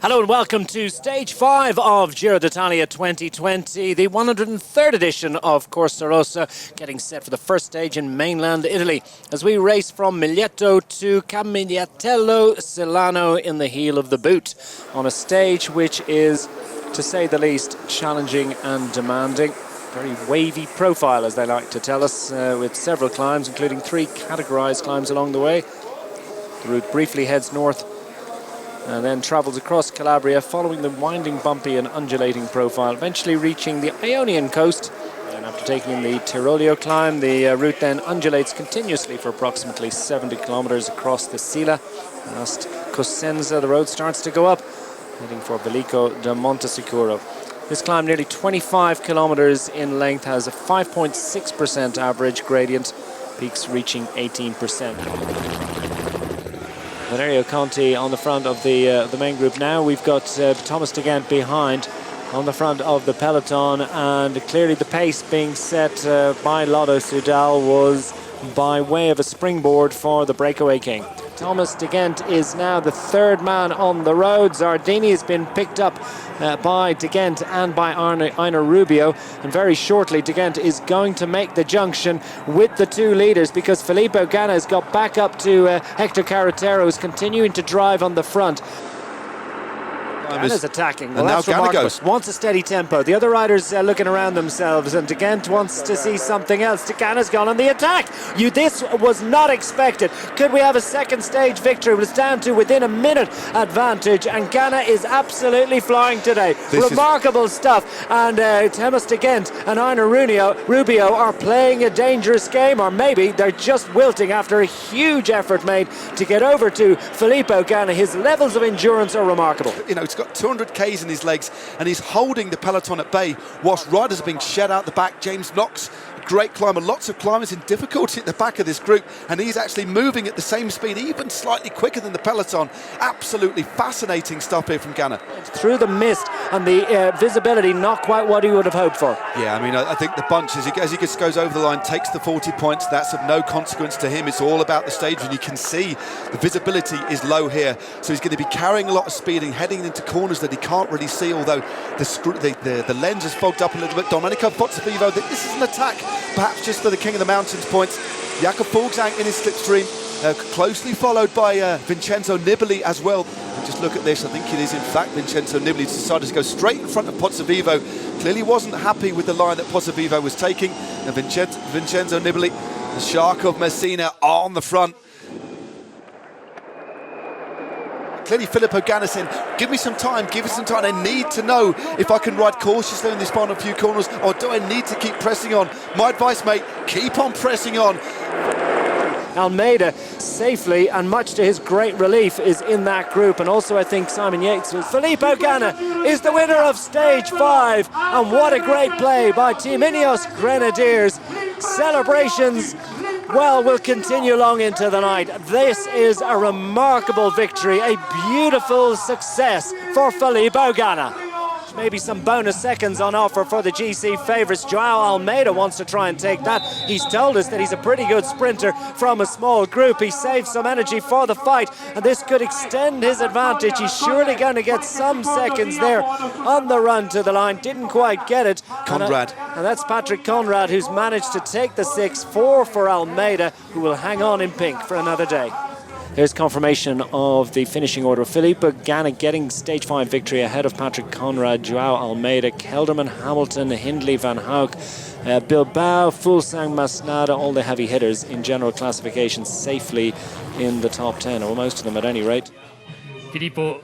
Hello and welcome to Stage 5 of Giro d'Italia 2020, the 103rd edition of Corsa Rossa, getting set for the first stage in mainland Italy as we race from Mileto to Camigliatello Silano in the heel of the boot on a stage which is, to say the least, challenging and demanding. Very wavy profile, as they like to tell us, with several climbs, including 3 categorised climbs along the way. The route briefly heads north and then travels across Calabria, following the winding, bumpy and undulating profile, eventually reaching the Ionian coast. And after taking in the Tirolio climb, the route then undulates continuously for approximately 70 kilometres across the Sila. Past Cosenza, the road starts to go up, heading for Vellico de Montesicuro. This climb, nearly 25 kilometres in length, has a 5.6% average gradient, peaks reaching 18%. Valerio Conti on the front of the main group now. We've got Thomas de Gendt behind on the front of the peloton, and clearly the pace being set by Lotto Soudal was by way of a springboard for the breakaway king. Thomas de Gendt is now the 3rd man on the road. Zardini has been picked up by de Gendt and by Einar Rubio, and very shortly de Gendt is going to make the junction with the 2 leaders, because Filippo Ganna has got back up to Hector Carretero, who's continuing to drive on the front. Ganna's attacking. Well, that's remarkable. Wants a steady tempo. The other riders looking around themselves, and de Gendt wants to see something else. Ganna's gone on the attack. This was not expected. Could we have a second stage victory? It was down to within a minute advantage, and Ganna is absolutely flying today. Remarkable stuff. And Thomas de Gendt and Einar Rubio are playing a dangerous game, or maybe they're just wilting after a huge effort made to get over to Filippo Ganna. His levels of endurance are remarkable. You know, he's got 200 Ks in his legs, and he's holding the peloton at bay whilst riders are being shed out the back. James Knox, great climber, lots of climbers in difficulty at the back of this group, and he's actually moving at the same speed, even slightly quicker than the peloton. Absolutely fascinating stuff here from Ganna. Through the mist and the visibility, not quite what he would have hoped for. Yeah, I mean, I think the bunch, as he just goes over the line, takes the 40 points. That's of no consequence to him. It's all about the stage, and you can see the visibility is low here, so he's going to be carrying a lot of speed and heading into corners that he can't really see, although the lens is fogged up a little bit. Domenico Pozzovivo, this is an attack, perhaps just for the King of the Mountains points. Jakob Fuglsang in his slipstream, closely followed by Vincenzo Nibali as well. And just look at this, I think it is in fact Vincenzo Nibali decided to go straight in front of Pozzovivo. Clearly wasn't happy with the line that Pozzovivo was taking. And Vincenzo Nibali, the Shark of Messina, on the front. Clearly Filippo Ganna saying, give me some time, give us some time. I need to know if I can ride cautiously in this final few corners, or do I need to keep pressing on? My advice, mate, keep on pressing on. Almeida, safely and much to his great relief, is in that group, and also I think Simon Yates. Filippo Ganna is the winner of Stage 5, and what a great play by Team Ineos Grenadiers. Celebrations, well, will continue long into the night. This is a remarkable victory, a beautiful success for Filippo Ganna. Maybe some bonus seconds on offer for the GC favourites. Joao Almeida wants to try and take that. He's told us that he's a pretty good sprinter from a small group. He saved some energy for the fight, and this could extend his advantage. He's surely going to get some seconds there on the run to the line. Didn't quite get it. Conrad. And that's Patrick Conrad, who's managed to take the 6-4 for Almeida, who will hang on in pink for another day. Here's confirmation of the finishing order. Filippo Ganna getting Stage 5 victory ahead of Patrick Conrad, Joao Almeida, Kelderman, Hamilton, Hindley, Van Hoek, Bilbao, Fuglsang, Masnada, all the heavy hitters in general classification safely in the top 10, or most of them at any rate. Filippo,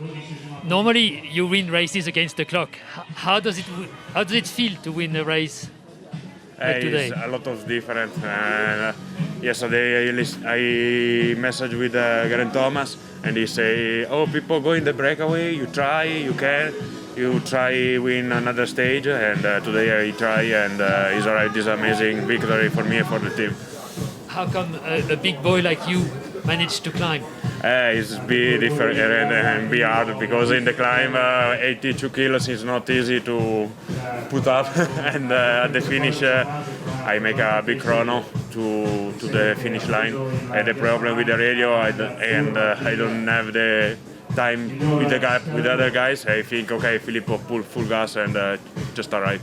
normally you win races against the clock. How does it feel to win a race today? It's a lot of different. Yesterday I messaged with Geraint Thomas, and he say, "Oh, people go in the breakaway. You try, you can, you try win another stage." And today I try, and it's alright. This amazing victory for me and for the team. How come a big boy like you managed to climb? It's be different and be hard, because in the climb 82 kilos is not easy to put up, and at the finish I make a big chrono to the finish line. I had a problem with the radio, and I don't have the time with the other guys, I think okay, Filippo pull full gas and just arrive.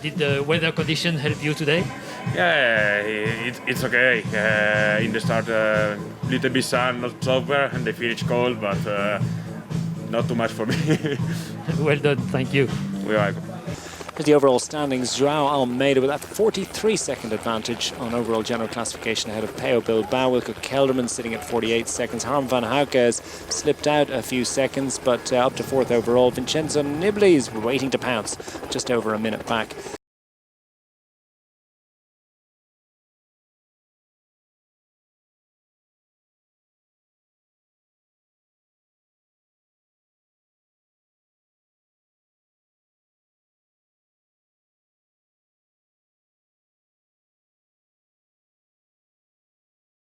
Did the weather condition help you today? Yeah, it's okay. In the start, little bit sun, not super, and the finish cold, but not too much for me. Well done, thank you. We are. Here's the overall standings. Joao Almeida with that 43-second advantage on overall general classification ahead of Peo Bilbao. Wilco Kelderman sitting at 48 seconds. Harm van Houke has slipped out a few seconds, but up to fourth overall. Vincenzo Nibali is waiting to pounce, just over a minute back.